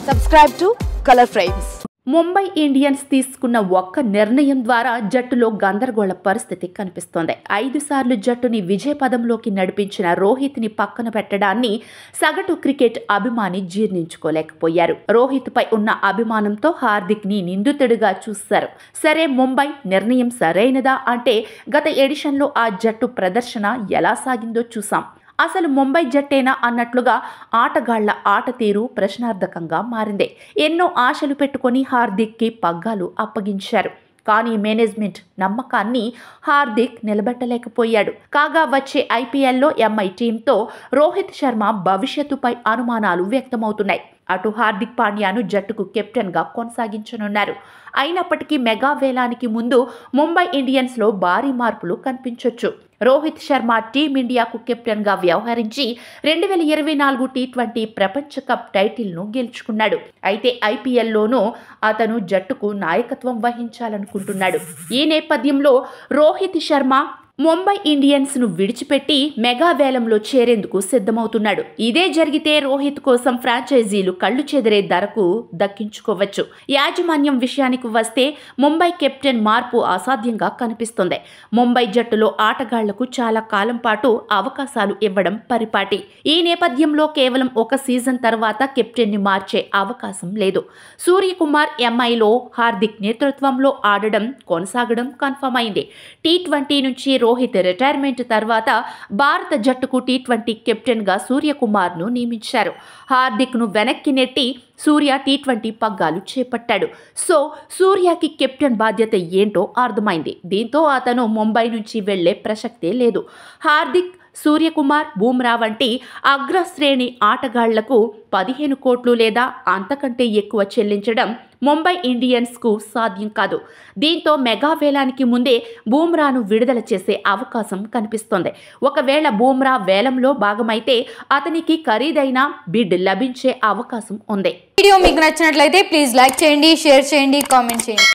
Subscribe to Color Frames. Mumbai Indians తీసుకున్న ఒక్క నిర్ణయం ద్వారా జట్టులో గందరగోళ పరిస్థితి కనిపిస్తోంది. 5 సార్లు జట్టుని విజయపదంలోకి నడిపించిన రోహిత్ని పక్కన పెట్టడాన్ని సగటు క్రికెట్ అభిమాని జీర్ణించుకోలేకపోయారు. రోహిత్పై ఉన్న అభిమానంతో హార్దిక్ని నిందితుడిగా చూశారు. సరే, ముంబై నిర్ణయం సరైనదా అంటే గత ఎడిషన్లో ఆ జట్టు ప్రదర్శన ఎలా సాగిందో చూసాం. అసలు ముంబై జట్టేనా అన్నట్లుగా ఆటగాళ్ల ఆట తీరు ప్రశ్నార్థకంగా మారింది. ఎన్నో ఆశలు పెట్టుకొని హార్దిక్కి పగ్గాలు అప్పగించారు. కానీ మేనేజ్మెంట్ నమ్మకాన్ని హార్దిక్ నిలబెట్టలేకపోయాడు. కాగా వచ్చే ఐపీఎల్లో ఎంఐ టీంతో రోహిత్ శర్మ భవిష్యత్తుపై అనుమానాలు వ్యక్తమవుతున్నాయి. అటు హార్దిక్ పాండ్యాను జట్టుకు కెప్టెన్గా కొనసాగించనున్నారు. అయినప్పటికీ మెగా వేలానికి ముందు ముంబై ఇండియన్స్లో భారీ మార్పులు కనిపించొచ్చు. రోహిత్ శర్మ టీమిండియాకు కెప్టెన్గా వ్యవహరించి 2024 టీ20 ప్రపంచ కప్ టైటిల్ను గెలుచుకున్నాడు. అయితే ఐపీఎల్లోనూ అతను జట్టుకు నాయకత్వం వహించాలనుకుంటున్నాడు. ఈ నేపథ్యంలో రోహిత్ శర్మ ముంబై ఇండియన్స్ను విడిచిపెట్టి మెగా వేలంలో చేరేందుకు సిద్ధమవుతున్నాడు. ఇదే జరిగితే రోహిత్ కోసం ఫ్రాంచైజీలు కళ్ళు చెదిరే ధరకు దక్కించుకోవచ్చు. యాజమాన్యం విషయానికి వస్తే ముంబై కెప్టెన్ మార్పు అసాధ్యంగా కనిపిస్తుంది. ముంబై జట్టులో ఆటగాళ్లకు చాలా కాలం పాటు అవకాశాలు ఇవ్వడం పరిపాటి. ఈ నేపథ్యంలో కేవలం ఒక సీజన్ తర్వాత కెప్టెన్ని మార్చే అవకాశం లేదు. సూర్యకుమార్ ఎంఐలో హార్దిక్ నేతృత్వంలో ఆడడం కొనసాగడం కన్ఫర్మ్ అయింది. టీ20 నుంచి రోహిత్ రిటైర్మెంట్ తర్వాత భారత జట్టుకు టీ20 కెప్టెన్గా సూర్యకుమార్ను నియమించారు. హార్దిక్ను వెనక్కి నెట్టి సూర్య టీ20 పగ్గాలు చేపట్టాడు. సో సూర్యకి కెప్టెన్ బాధ్యత ఏంటో అర్థమైంది. దీంతో అతను ముంబై నుంచి వెళ్లే ప్రసక్తే లేదు. హార్దిక్, సూర్యకుమార్, బూమ్రా వంటి అగ్రశ్రేణి ఆటగాళ్లకు 15 కోట్లు లేదా అంతకంటే ఎక్కువ చెల్లించడం ముంబై ఇండియన్స్కు సాధ్యం కాదు. దీంతో మెగా వేలానికి ముందే బూమ్రాను విడుదల చేసే అవకాశం కనిపిస్తోంది. ఒకవేళ బూమ్రా వేలంలో భాగమైతే అతనికి ఖరీదైన బిడ్ లభించే అవకాశం ఉంది. వీడియో మీకు నచ్చినట్లయితే ప్లీజ్ లైక్ చేయండి, షేర్ చేయండి, కామెంట్ చేయండి.